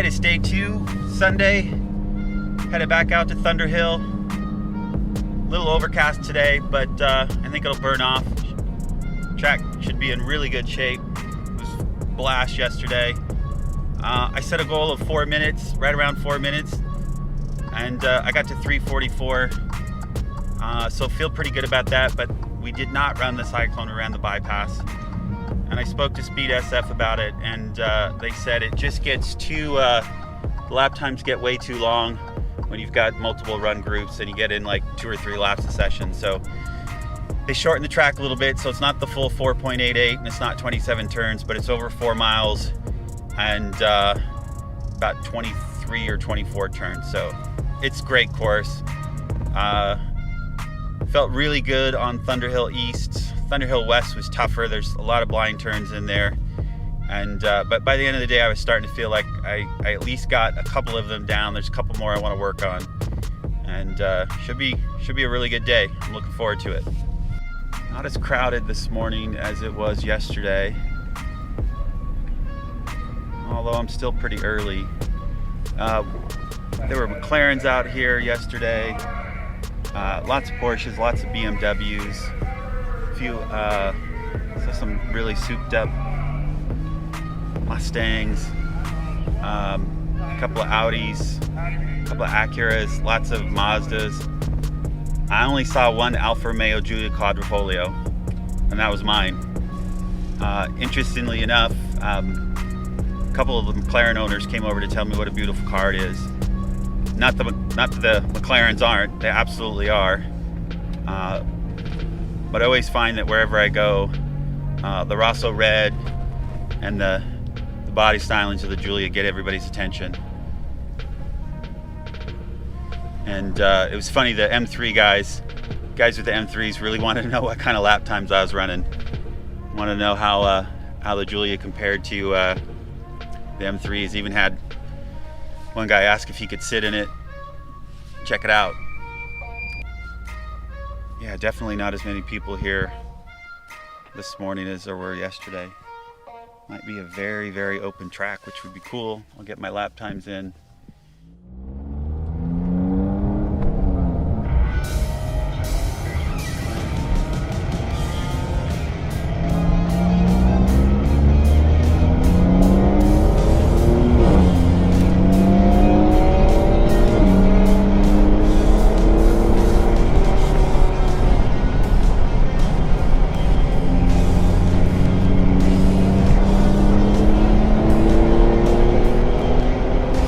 It's day 2, Sunday, headed back out to Thunderhill. A little overcast today, but I think it'll burn off. Track should be in really good shape. It was blast yesterday. I set a goal of 4 minutes, right around 4 minutes, and I got to 3:44. So feel pretty good about that, but we did not run the cyclone, we ran the bypass. And I spoke to Speed SF about it, and they said it just gets too, the lap times get way too long when you've got multiple run groups and you get in like 2 or 3 laps a session. So they shortened the track a little bit, so it's not the full 4.88 and it's not 27 turns, but it's over 4 miles and about 23 or 24 turns. So it's a great course. Felt really good on Thunderhill East. Thunderhill West was tougher. There's a lot of blind turns in there, and but by the end of the day, I was starting to feel like I at least got a couple of them down. There's a couple more I want to work on, and should be a really good day. I'm looking forward to it. Not as crowded this morning as it was yesterday, although I'm still pretty early. There were McLarens out here yesterday. Lots of Porsches, lots of BMWs, some really souped up Mustangs, a couple of Audis, a couple of Acuras, lots of Mazdas. I only saw one Alfa Romeo Giulia Quadrifoglio, and that was mine. Interestingly enough, a couple of the McLaren owners came over to tell me what a beautiful car it is. Not that the McLarens aren't, they absolutely are. But I always find that wherever I go, the Rosso Red and the body stylings of the Giulia get everybody's attention. And it was funny, the M3 guys with the M3s really wanted to know what kind of lap times I was running. Wanted to know how the Giulia compared to the M3s. Even had one guy ask if he could sit in it, check it out. Yeah, definitely not as many people here this morning as there were yesterday. Might be a very, very open track, which would be cool. I'll get my lap times in.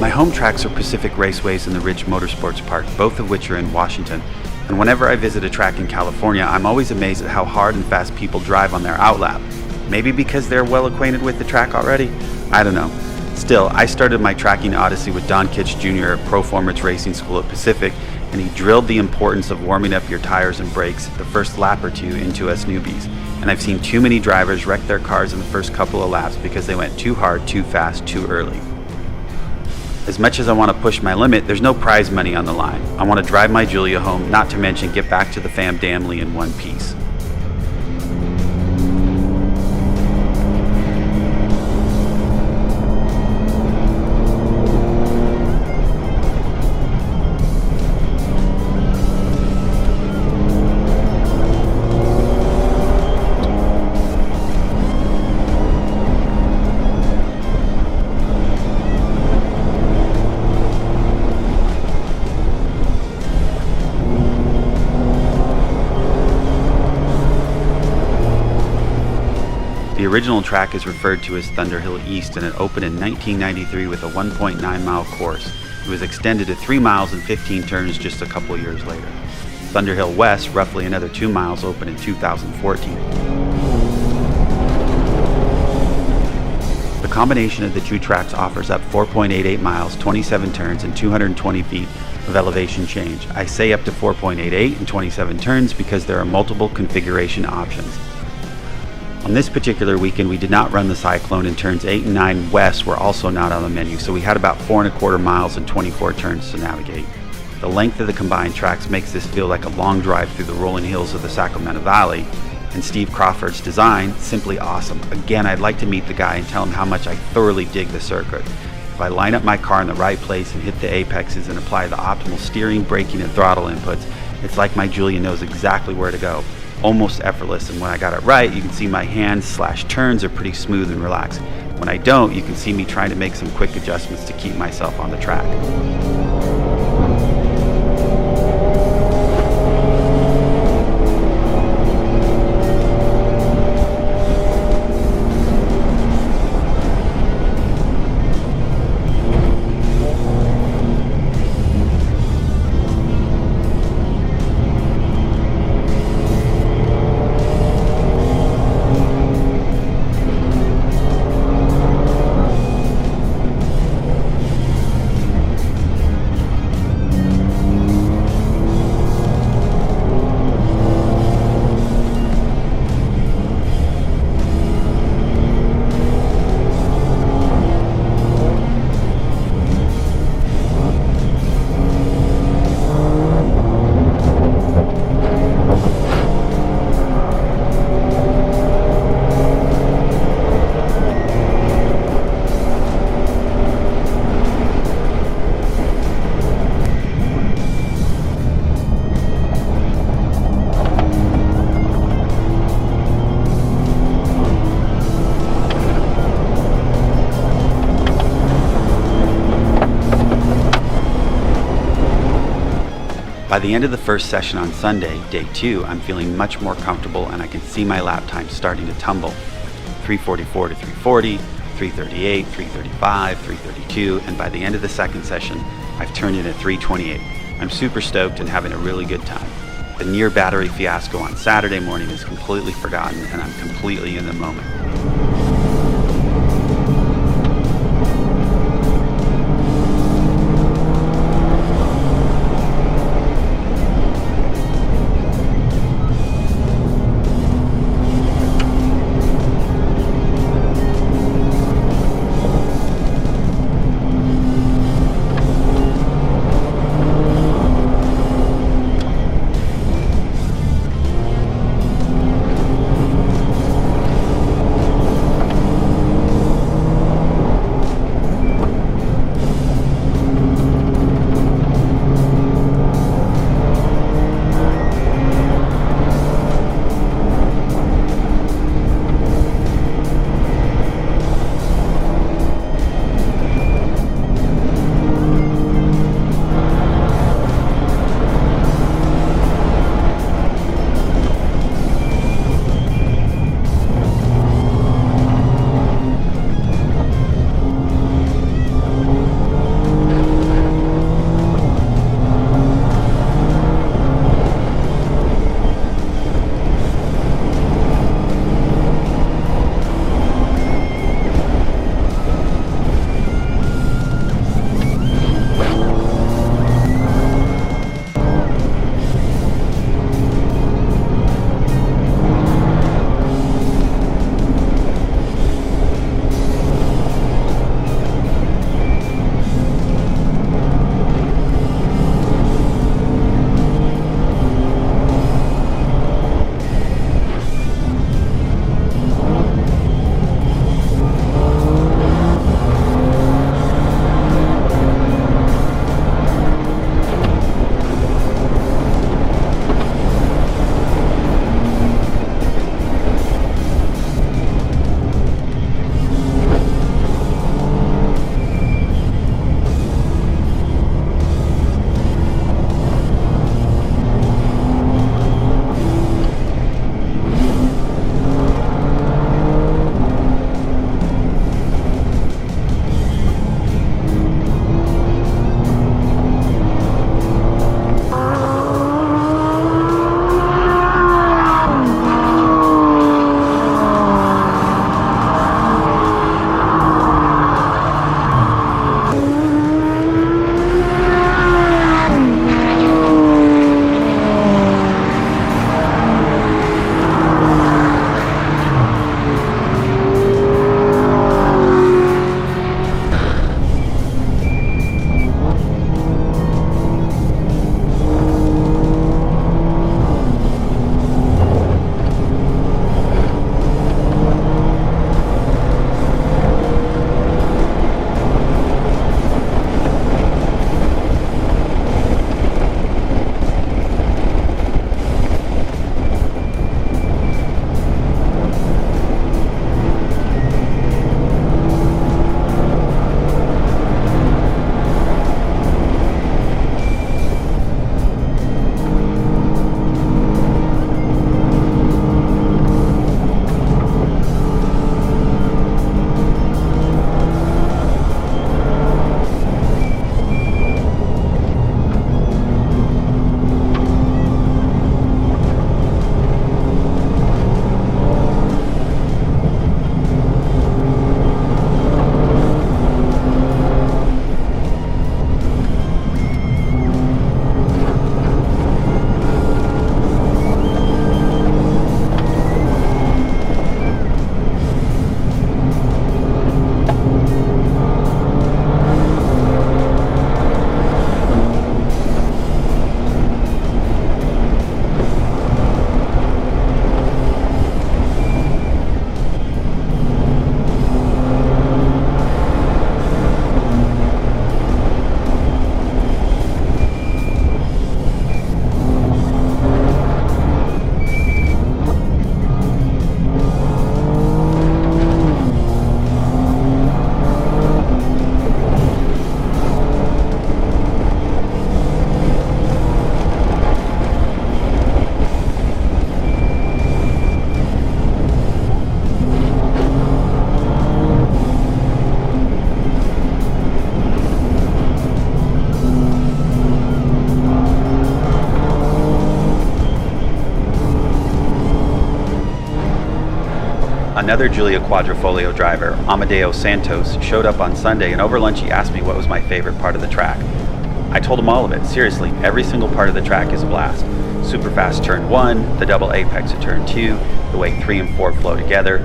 My home tracks are Pacific Raceways and the Ridge Motorsports Park, both of which are in Washington. And whenever I visit a track in California, I'm always amazed at how hard and fast people drive on their outlap. Maybe because they're well acquainted with the track already? I don't know. Still, I started my tracking odyssey with Don Kitch Jr. at Proformance Racing School at Pacific, and he drilled the importance of warming up your tires and brakes the first lap or two into us newbies. And I've seen too many drivers wreck their cars in the first couple of laps because they went too hard, too fast, too early. As much as I want to push my limit, there's no prize money on the line. I want to drive my Giulia home, not to mention get back to the fam damnly in one piece. original track is referred to as Thunderhill East, and it opened in 1993 with a 1.9-mile course. It was extended to 3 miles and 15 turns just a couple years later. Thunderhill West, roughly another 2 miles, opened in 2014. The combination of the two tracks offers up 4.88 miles, 27 turns, and 220 feet of elevation change. I say up to 4.88 and 27 turns because there are multiple configuration options. On this particular weekend, we did not run the Cyclone, and turns 8 and 9 west were also not on the menu, so we had about 4.25 miles and 24 turns to navigate. The length of the combined tracks makes this feel like a long drive through the rolling hills of the Sacramento Valley, and Steve Crawford's design, simply awesome. Again, I'd like to meet the guy and tell him how much I thoroughly dig the circuit. If I line up my car in the right place and hit the apexes and apply the optimal steering, braking, and throttle inputs, it's like my Julia knows exactly where to go. Almost effortless, and when I got it right, you can see my hands/turns are pretty smooth and relaxed. When I don't, you can see me trying to make some quick adjustments to keep myself on the track. By the end of the first session on Sunday, day 2, I'm feeling much more comfortable and I can see my lap time starting to tumble. 344 to 340, 338, 335, 332, and by the end of the second session, I've turned in at 328. I'm super stoked and having a really good time. The near battery fiasco on Saturday morning is completely forgotten and I'm completely in the moment. Another Julia Quadrifoglio driver, Amadeo Santos, showed up on Sunday, and over lunch he asked me what was my favorite part of the track. I told him all of it. Seriously, every single part of the track is a blast. Super fast turn 1, the double apex at turn 2, the way 3 and 4 flow together,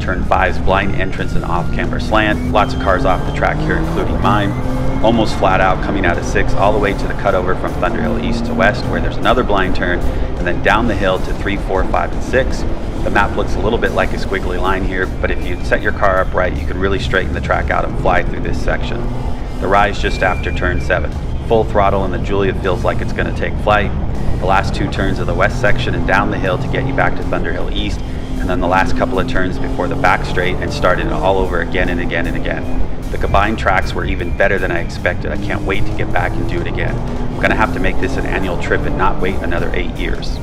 turn 5's blind entrance and off-camber slant, lots of cars off the track here including mine, almost flat out coming out of 6 all the way to the cutover from Thunderhill east to west where there's another blind turn, and then down the hill to 3, 4, 5, and 6. The map looks a little bit like a squiggly line here, but if you set your car up right, you can really straighten the track out and fly through this section. The rise just after turn 7. Full throttle and the Julia feels like it's going to take flight. The last 2 turns of the west section and down the hill to get you back to Thunderhill east, and then the last couple of turns before the back straight and starting it all over again and again and again. The combined tracks were even better than I expected. I can't wait to get back and do it again. I'm going to have to make this an annual trip and not wait another 8 years.